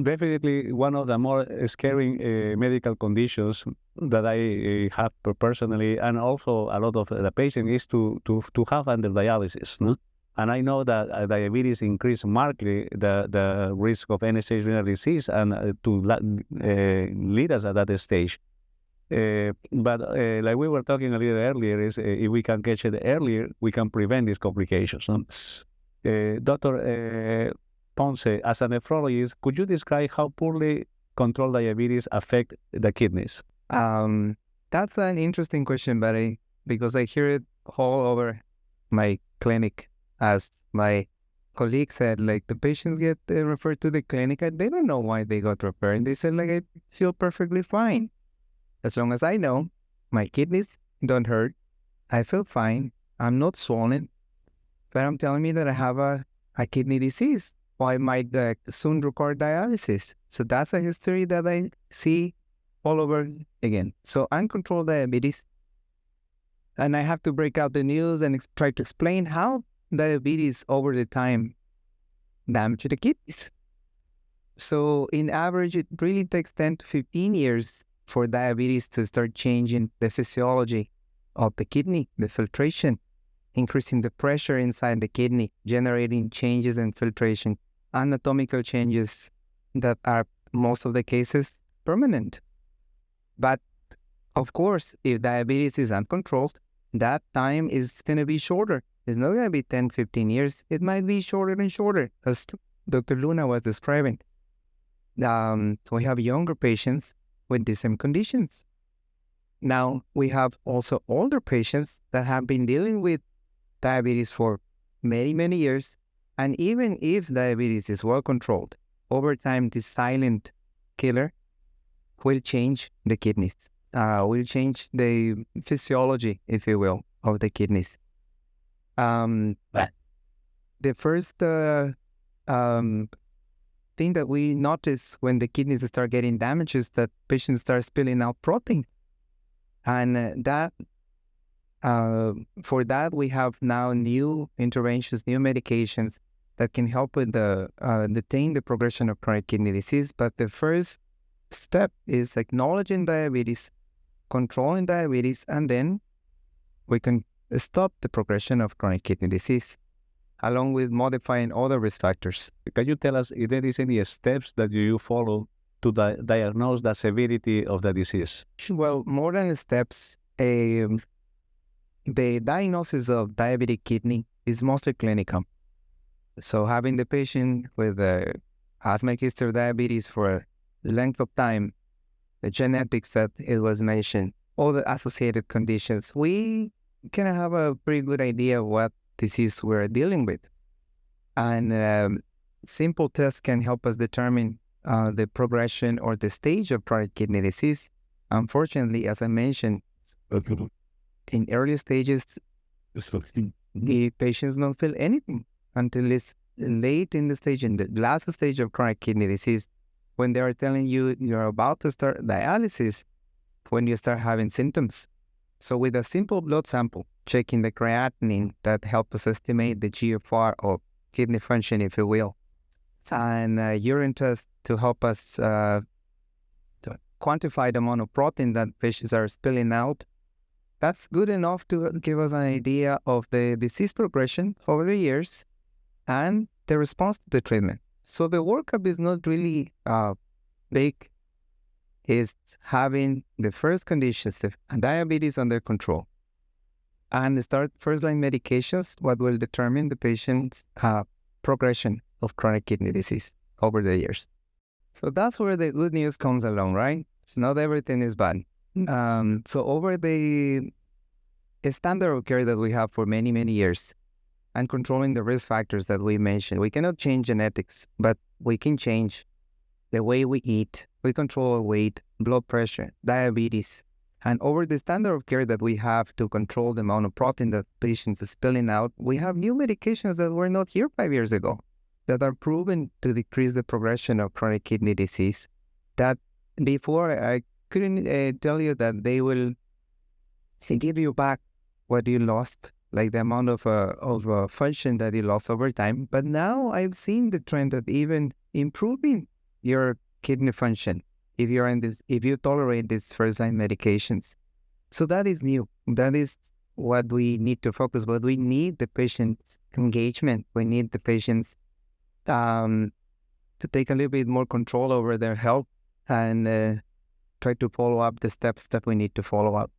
Definitely one of the more scary medical conditions that I have personally, and also a lot of the patient, is to have under dialysis. No? And I know that diabetes increase markedly the risk of end-stage renal disease and lead us at that stage. But like we were talking a little earlier, is if we can catch it earlier, we can prevent these complications. No? Dr. Ponce, as a nephrologist, could you describe how poorly controlled diabetes affect the kidneys? That's an interesting question, Barry, because I hear it all over my clinic. As my colleague said, like the patients get referred to the clinic and they don't know why they got referred. They said, like, I feel perfectly fine. As long as I know my kidneys don't hurt, I feel fine, I'm not swollen, but I'm telling me that I have a kidney disease, or I might soon require dialysis. So that's a history that I see all over again. So uncontrolled diabetes, and I have to break out the news and try to explain how diabetes over the time damage the kidneys. So in average, it really takes 10 to 15 years for diabetes to start changing the physiology of the kidney, the filtration, increasing the pressure inside the kidney, generating changes in filtration, anatomical changes that are, most of the cases, permanent. But of course, if diabetes is uncontrolled, that time is going to be shorter. It's not going to be 10, 15 years. It might be shorter and shorter, as Dr. Luna was describing. We have younger patients with the same conditions. Now, we have also older patients that have been dealing with diabetes for many, many years. And even if diabetes is well controlled, over time, this silent killer will change the kidneys, will change the physiology, if you will, of the kidneys. But the first thing that we notice when the kidneys start getting damaged is that patients start spilling out protein. And for that, we have now new interventions, new medications that can help with detain the progression of chronic kidney disease. But the first step is acknowledging diabetes, controlling diabetes, and then we can stop the progression of chronic kidney disease, along with modifying other risk factors. Can you tell us if there is any steps that you follow to diagnose the severity of the disease? Well, more than steps, the diagnosis of diabetic kidney is mostly clinical. So having the patient with asthmatic history of diabetes for a length of time, the genetics that it was mentioned, all the associated conditions, we can have a pretty good idea of what disease we're dealing with. And simple tests can help us determine the progression or the stage of chronic kidney disease. Unfortunately, as I mentioned, in early stages, the patients don't feel anything until it's late in the stage, in the last stage of chronic kidney disease, when they are telling you you're about to start dialysis, when you start having symptoms. So with a simple blood sample, checking the creatinine, that helps us estimate the GFR of kidney function, if you will, and urine test to help us to quantify the amount of protein that patients are spilling out, that's good enough to give us an idea of the disease progression over the years and the response to the treatment. So the workup is not really big. It's having the first conditions, the diabetes under control, and start first-line medications, what will determine the patient's progression of chronic kidney disease over the years. So that's where the good news comes along, right? Not everything is bad. So over the standard of care that we have for many, many years, and controlling the risk factors that we mentioned, we cannot change genetics, but we can change the way we eat. We control our weight, blood pressure, diabetes. And over the standard of care that we have to control the amount of protein that patients are spilling out, we have new medications that were not here 5 years ago that are proven to decrease the progression of chronic kidney disease. That before, I couldn't tell you that they will give you back what you lost, like the amount of function that you lost over time. But now I've seen the trend of even improving your kidney function if you tolerate these first-line medications. So that is new. That is what we need to focus. But we need the patient's engagement. We need the patients to take a little bit more control over their health and try to follow up the steps that we need to follow up.